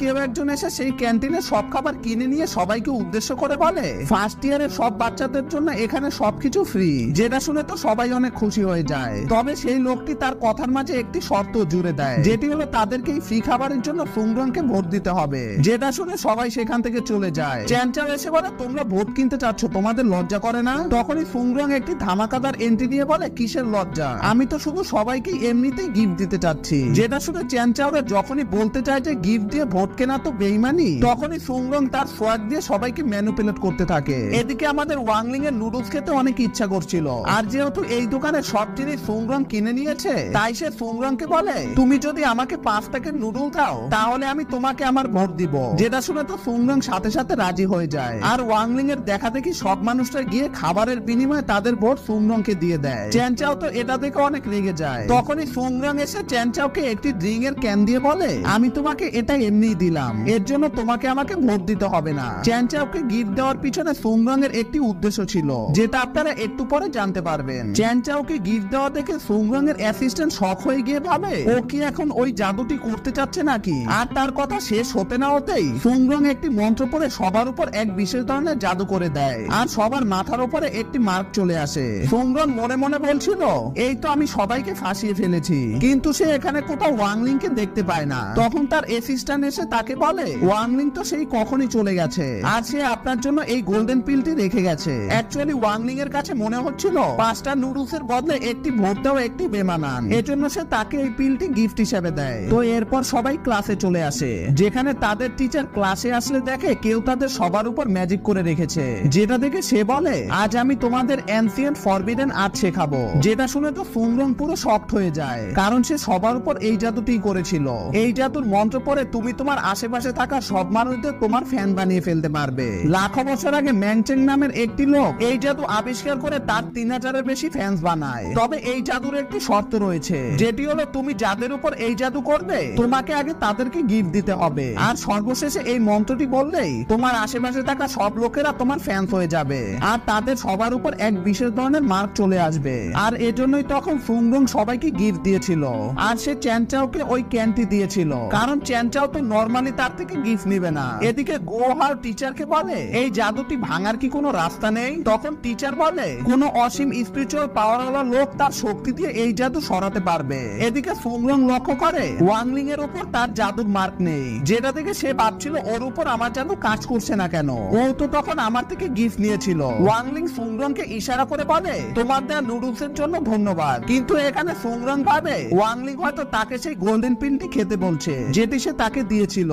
কেউ একজন এসে সেই ক্যান্টিনে সব খাবার কিনে নিয়ে সবাইকে উদ্দেশ্য করে বলে, ফার্স্ট ইয়ারের সব বাচ্চাদের জন্য এখানে সবকিছু ফ্রি। যেটা শুনে তো সবাই অনেক খুশি হয়ে যায়। তবে সেই লোকটি তার কথার মাঝে একটি শর্ত জুড়ে দেয়, যেটি হলো তাদেরকে এই ফ্রি খাবারের জন্য ফুংরংকে ভোট দিতে হবে। যেটা শুনে সবাই সেখান থেকে চলে যায়। চ্যানচাও এসে বলে, তোমরা ভোট কিনতে চাচ্ছ, তোমাদের লজ্জা করে না? তখনই ফুংরং একটি ধামাকাদার এন্ট্রি দিয়ে বলে, কিসের লজ্জা, আমি তো শুধু সবাইকে এমনিতেই গিফট দিতে চাচ্ছি। যেটা শুনে চ্যানচাওরা যখনই বলতে চায় যে গিফট দিয়ে ভোট কেনা তো বেইমানি, তখনই ফুংরং তার সোয়াগ দিয়ে সবাইকে ম্যানিপুলেট করতে থাকে। এদিকে আমাদের ওয়াংলিং এর নুডলস খেতে অনেক ইচ্ছা করছিল, আর যেহেতু এই দোকানে সব জিনিস ফুংরং কিনে নিয়েছে, তাই সে ফুংরংকে বলে, তুমি যদি আমাকে 5 প্যাকেট নুডল দাও তাহলে আমি তোমাকে আমার ভোট দিব। যেটা শুনে তো ফুংরং সাথে সাথে রাজি হয়ে যায়। আর ওয়াংলিং এর দেখা দেখি সব মানুষরা গিয়ে খাবারের বিনিময়ে তাদের ভোট ফুংরংকে দিয়ে দেয়। চ্যানচাও তো এটা দেখে অনেক রেগে যায়। তখনই ফুংরং এসে চ্যানচাওকে একটি ড্রিং এর ক্যান দিয়ে বলে, আমি তোমাকে এটা এমনিই দিলাম, এর জন্য তোমাকে আমাকে ভোট দিতে হবে না। চ্যানচাওকে গিফট দেওয়ার পিছনে ফুংরং এর একটি উদ্দেশ্য ছিল, যেটা আপনারা একটু পরে জানতে পারবেন। চ্যানচাওকে গিফট দেওয়া দেখে ফুংরং এর অ্যাসিস্ট্যান্ট শক হয়ে গিয়ে ভাবে, ও কি এখন ওই জাদুটি করতে চাচ্ছে নাকি? আর তার কথা শেষ হতে না হতেই ফুংরং একটি মন্ত্র পড়ে সবার উপর এক বিশেষ ধরনের জাদু করে দেয়, আর সবার মাথার উপরে একটি মার্ক চলে আসে। ফুংরং মনে মনে বলছিল, এই তো আমি সবাইকে ফাঁসিয়ে ফেলেছি, কিন্তু সে এখানে কোথাও ওয়াংলিং কে দেখতে পায় না। তখন তার অ্যাসিস্ট্যান্ট এসে তাকে বলে, ওয়াংলিং তো সেই কখনই চলে গেছে, আর সে আপনার জন্য এই গোল্ডেন পিলটি রেখে গেছে। অ্যাকচুয়ালি ওয়াংলিং এর কাছে মনে হচ্ছিল 5টা নুডলস এর বদলে একটি ভোট দেওয়া একটি বেমানান, এজন্য সে তাকে এই পিলটি গিফট হিসেবে দেয়। তো এরপর সবাই ক্লাসে চলে আসে, যেখানে তাদের টিচার ক্লাসে আসলে দেখে কেউ তাদের সবার উপর ম্যাজিক করে রেখেছে। যেটা দেখে সে বলে, আজ আমি তোমাদের এনসিয়েন্ট ফরবিডেন আর্ট শেখাবো। যেটা শুনে তো ফুংরং পুরো শকড হয়ে যায়, কারণ সে সবার উপর এই জাদুটি করেছিল। এই জাদুর মন্ত্র পড়ে তুমি তোমার আশেপাশে থাকা সব মানুষদের তোমার ফ্যান বানিয়ে ফেলতে পারবে। লাখো বছর আগে ম্যাংচেং নামের একটি লোক এই জাদু আবিষ্কার করে তার 3000-এর বেশি ফ্যান্স বানায়। তবে এই জাদুর একটি শর্ত রয়েছে, যেটি হলো তুমি যাদের উপর এই জাদু করবে তোমাকে আগে তাদেরকে গিফট দিতে হবে, আর সর্বশেষে এই মন্ত্রটি বললেই তোমার আশেপাশে থাকা সব লোকেরা তোমার ফ্যান্স হয়ে যাবে, আর তাদের সবার উপর এক বিশেষ ধরনের মার্ক চলে আসবে। আর এজন্যই তখন ফুংরং সবাইকে গিফট দিয়েছিল, আর সে চ্যানচাওকে ওই ক্যানটি দিয়েছিল, কারণ চ্যানচাও তো নরমালি তার থেকে গিফট নিবে না। এদিকে গোহার টিচারকে বলে, এই জাদুটি ভাঙার কি কোনো রাস্তা নেই? তখন টিচার বলে, কোনো অসীম স্পিরিচুয়াল পাওয়ারওয়ালা লোক তার শক্তি দিয়ে এই জাদু সরাতে পারবে। এদিকে ফুংরং লক্ষ্য করে ওয়াংলিং এর উপর তার জাদুর মার্ক নেই, যেটা থেকে সে ভাবছিল ওর উপর আমার জাদু কাজ করছে না কেন, ও তো তখন আমার থেকে গিফট নিয়েছিল। ওয়াংলিং ফুংরংকে ইশারা করে বলে, তোমার দেওয়া নুডলস এর জন্য ধন্যবাদ। কিন্তু এখানে ফুংরং ভাবে ওয়াংলিং হয়তো তাকে সেই গোল্ডেন পিনটি খেতে বলছে, যেটি সে তাকে দিয়েছিল।